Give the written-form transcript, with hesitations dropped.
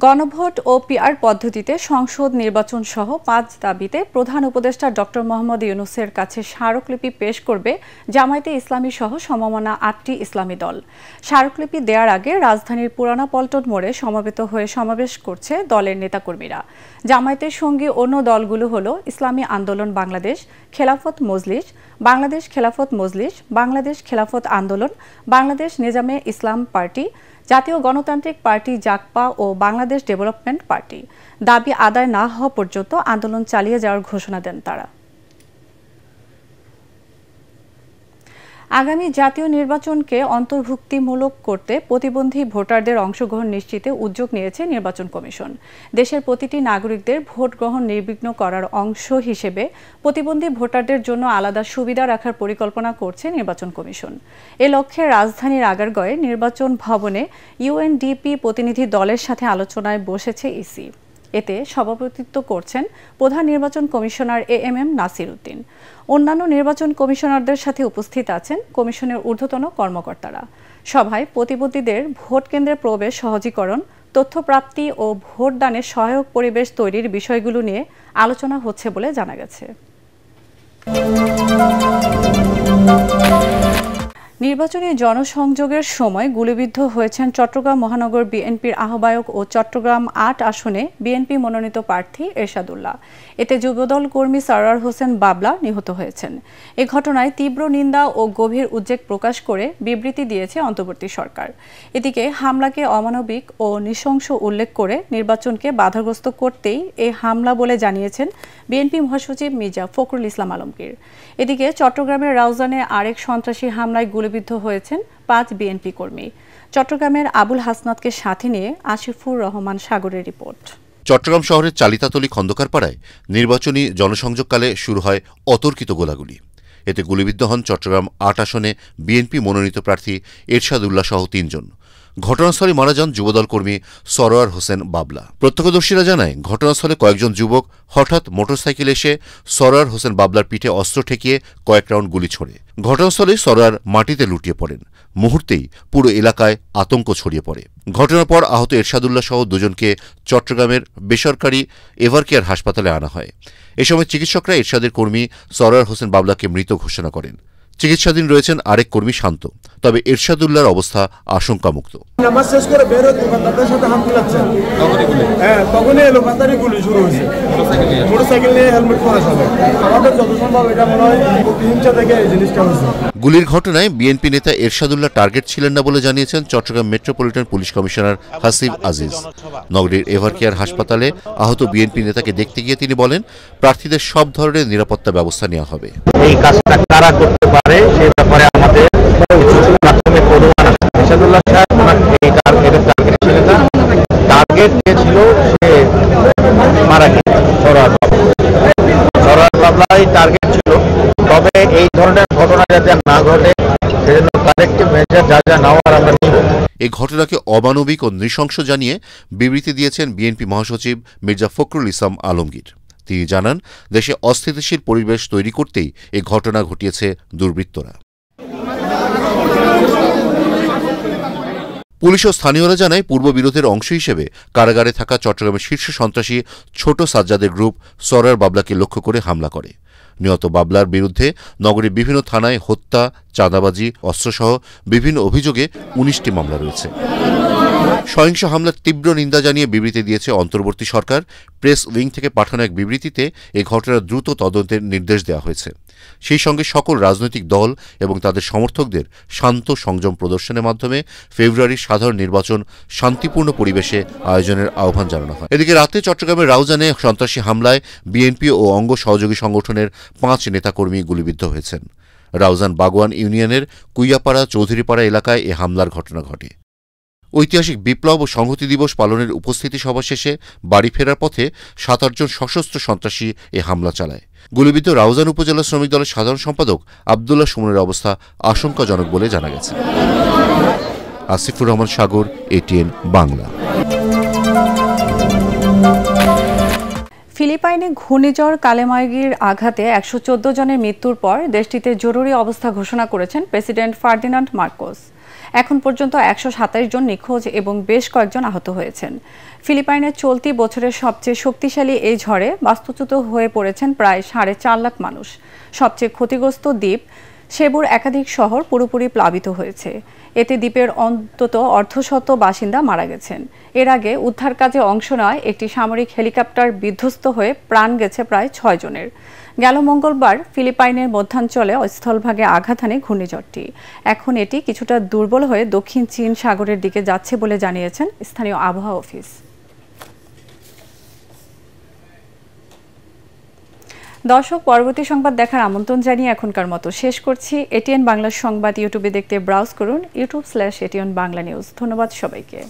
গণভোট ও পিআর পদ্ধতিতে সংসদ নির্বাচন সহ ৫ দাবিতে প্রধান উপদেষ্টা ডক্টর মোহাম্মদ ইউনূসের কাছে স্মারকলিপি পেশ করবে জামায়াতে ইসলামী সহ সমমনা ৮টি ইসলামী দল। স্মারকলিপি দেওয়ার আগে রাজধানীর পুরানা পল্টন মোড়ে সমবেত হয়ে সমাবেশ করছে দলের নেতাকর্মীরা। জামায়াতের সঙ্গী অন্য দলগুলো হলো ইসলামী আন্দোলন বাংলাদেশ, খেলাফত মজলিস, বাংলাদেশ খেলাফত মজলিস, বাংলাদেশ খেলাফত আন্দোলন, বাংলাদেশ নিজামে ইসলাম পার্টি, জাতীয় গণতান্ত্রিক পার্টি জাকপা ও বাংলাদেশ ডেভেলপমেন্ট পার্টি। দাবি আদায় না হওয়া পর্যন্ত আন্দোলন চালিয়ে যাওয়ার ঘোষণা দেন তারা। আগামী জাতীয় নির্বাচনকে অন্তর্ভুক্তিমূলক করতে প্রতিবন্ধী ভোটারদের অংশগ্রহণ নিশ্চিতে উদ্যোগ নিয়েছে নির্বাচন কমিশন। দেশের প্রতিটি নাগরিকদের ভোট গ্রহণ নির্বিঘ্ন করার অংশ হিসেবে প্রতিবন্ধী ভোটারদের জন্য আলাদা সুবিধা রাখার পরিকল্পনা করছে নির্বাচন কমিশন। এ লক্ষ্যে রাজধানীর আগারগাঁওয়ে নির্বাচন ভবনে ইউএনডিপি প্রতিনিধি দলের সাথে আলোচনায় বসেছে ইসি। এতে সভাপতিত্ব করছেন প্রধান নির্বাচন কমিশনার এএমএম নাসির উদ্দিন। অন্যান্য নির্বাচন কমিশনারদের সাথে উপস্থিত আছেন কমিশনের ঊর্ধ্বতন কর্মকর্তারা। সভায় প্রতিবন্ধীদের ভোট কেন্দ্রে প্রবেশ সহজীকরণ, তথ্য প্রাপ্তি ও ভোটদানের সহায়ক পরিবেশ তৈরির বিষয়গুলো নিয়ে আলোচনা হচ্ছে বলে জানা গেছে। নির্বাচনী জনসংযোগের সময় গুলিবিদ্ধ হয়েছেন চট্টগ্রাম মহানগর বিএনপির আহ্বায়ক ও চট্টগ্রাম ৮ আসনে বিএনপি মনোনীত প্রার্থী এরশাদুল্লাহ। এতে যুবদল কর্মী সরওয়ার হোসেন বাবলা নিহত হয়েছেন। এ ঘটনায় তীব্র নিন্দা ও গভীর উদ্বেগ প্রকাশ করে বিবৃতি দিয়েছে অন্তর্বর্তী সরকার। এদিকে হামলাকে অমানবিক ও নৃশংস উল্লেখ করে নির্বাচনকে বাধাগ্রস্ত করতেই এই হামলা বলে জানিয়েছেন বিএনপি মহাসচিব মির্জা ফখরুল ইসলাম আলমগীর। এদিকে চট্টগ্রামের রাউজানে আরেক সন্ত্রাসী হামলায় গুলিবিদ্ধ হয়েছেন ৫ বিএনপি কর্মী। চট্টগ্রামের আবুল হাসনাতকে সাথে নিয়ে আসিফুর রহমান সাগরের রিপোর্ট। চট্টগ্রাম শহরের চালিতাতলী খন্দকারপাড়ায় নির্বাচনী জনসংযোগকালে শুরু হয় অতর্কিত গোলাগুলি। এতে গুলিবিদ্ধ হন চট্টগ্রাম ৮ আসনে বিএনপি মনোনীত প্রার্থী এরশাদুল্লাহ সহ ৩ জন। ঘটনাস্থলে মারা যান যুবদল কর্মী সরওয়ার হোসেন বাবলা। প্রত্যক্ষদর্শীরা জানায়, ঘটনাস্থলে কয়েকজন যুবক হঠাৎ মোটরসাইকেলে এসে সরওয়ার হোসেন বাবলার পিঠে অস্ত্র ঠেকিয়ে কয়েক রাউন্ড গুলি ছোড়ে। ঘটনাস্থলে সরওয়ার মাটিতে লুটিয়ে পড়েন। মুহূর্তেই পুরো এলাকায় আতঙ্ক ছড়িয়ে পড়ে। ঘটনার পর আহত এরশাদুল্লাহ সহ দুজনকে চট্টগ্রামের বেসরকারি এভারকেয়ার হাসপাতালে আনা হয়। এ সময় চিকিৎসকরা এরশাদের কর্মী সরওয়ার হোসেন বাবলাকে মৃত ঘোষণা করেন। চিকিৎসাধীন রয়েছেন আরেক কর্মী শান্ত। তবে এরশাদুল্লাহর অবস্থা আশঙ্কামুক্ত। গুলির ঘটনায় বিএনপি নেতা এরশাদুল্লাহ টার্গেট ছিলেন না বলে জানিয়েছেন Chittagong metropolitan police commissioner Hasib Aziz. নগরীর এভারকেয়ার হাসপাতালে আহত বিএনপি নেতাকে দেখতে গিয়ে তিনি বলেন, প্রার্থীদের সব ধরনের নিরাপত্তা ব্যবস্থা নেওয়া হবে। এই কাজটা কারা করতে পারে সে ব্যাপারে আমাদের প্রাথমিক অনুমান আছে। এরশাদুল্লাহ সাহেব এই টার্গেট ছিলেন না, টার্গেট যে ছিল সে মারা গেছে সরওয়ার বাবলাই টার্গেট ছিল। তবে এই ধরনের ঘটনা যাতে না ঘটে সেজন্য কারেক্টিভ মেজার যা যা নেওয়ার আমরা নিব। এই ঘটনাকে অমানবিক ও নৃশংস জানিয়ে বিবৃতি দিয়েছেন বিএনপি মহাসচিব মির্জা ফখরুল ইসলাম আলমগীর। তিনি জানান, দেশে অস্থিতিশীল পরিবেশ তৈরি করতেই এই ঘটনা ঘটিয়েছে দুর্বৃত্তরা। পুলিশ ও স্থানীয়রা জানায়, পূর্ববিরোধের অংশ হিসেবে কারাগারে থাকা চট্টগ্রামের শীর্ষ সন্ত্রাসী ছোট সাজ্জাদের গ্রুপ সরওয়ার বাবলাকে লক্ষ্য করে হামলা করে। নিহত বাবলার বিরুদ্ধে নগরীর বিভিন্ন থানায় হত্যা, চাঁদাবাজি, অস্ত্রসহ বিভিন্ন অভিযোগে ১৯টি মামলা রয়েছে। সহিংস হামলার তীব্র নিন্দা জানিয়ে বিবৃতি দিয়েছে অন্তর্বর্তী সরকার। প্রেস উইং থেকে পাঠানো এক বিবৃতিতে এই ঘটনার দ্রুত তদন্তের নির্দেশ দেওয়া হয়েছে। সেই সঙ্গে সকল রাজনৈতিক দল এবং তাদের সমর্থকদের শান্ত সংযম প্রদর্শনের মাধ্যমে ফেব্রুয়ারির সাধারণ নির্বাচন শান্তিপূর্ণ পরিবেশে আয়োজনের আহ্বান জানানো হয়। এদিকে রাতে চট্টগ্রামের রাউজানে সন্ত্রাসী হামলায় বিএনপি ও অঙ্গ সহযোগী সংগঠনের ৫ নেতাকর্মী গুলিবিদ্ধ হয়েছেন। রাউজান বাগওয়ান ইউনিয়নের কুইয়াপাড়া চৌধুরীপাড়া এলাকায় এ হামলার ঘটনা ঘটে। ঐতিহাসিক বিপ্লব ও সংহতি দিবস পালনের উপস্থিতি সভা শেষে বাড়ি ফেরার পথে ৭-৮ জন সশস্ত্র সন্ত্রাসী এ হামলা চালায়। গুলিবিদ্ধ রাউজান উপজেলা শ্রমিক দলের সাধারণ সম্পাদক আবদুল্লাহ সুমনের অবস্থা আশঙ্কাজনক বলে জানা গেছে। আসিফুর রহমান সাগর, এটিএন বাংলা। ফিলিপাইনে ঘূর্ণিঝড় কালেমাগির আঘাতে ১১৪ জনের মৃত্যুর পর দেশটিতে জরুরি অবস্থা ঘোষণা করেছেন প্রেসিডেন্ট ফার্দিনান্ড মার্কোস। এখন পর্যন্ত 127 জন নিখোঁজ এবং বেশ কয়েকজন আহত হয়েছেন। ফিলিপাইনের চলতি বছরের সবচেয়ে শক্তিশালী এই ঝড়ে বাস্তুচ্যুত হয়ে পড়েছেন প্রায় 4.5 লাখ মানুষ। সবচেয়ে ক্ষতিগ্রস্ত দ্বীপ সেবুর একাধিক শহর পুরোপুরি প্লাবিত হয়েছে। এতে দ্বীপের অন্তত অর্ধশত বাসিন্দা মারা গেছেন। এর আগে উদ্ধার কাজে অংশ নেওয়া একটি সামরিক হেলিকপ্টার বিধ্বস্ত হয়ে প্রাণ গেছে প্রায় 6 জনের। গেল মঙ্গলবার ফিলিপাইনের মধ্যাঞ্চলে স্থলভাগে আঘাত হানে ঘূর্ণিঝড়টি। এখন এটি কিছুটা দুর্বল হয়ে দক্ষিণ চীন সাগরের দিকে যাচ্ছে বলে জানিয়েছেন স্থানীয় আবহাওয়া অফিস। দর্শক, পরবর্তী সংবাদ দেখার আমন্ত্রণ জানিয়ে এখনকার মতো শেষ করছি। এটিএন বাংলা সংবাদ ইউটিউবে দেখতে ব্রাউজ করুন youtube/ATN বাংলা নিউজ। ধন্যবাদ সবাইকে।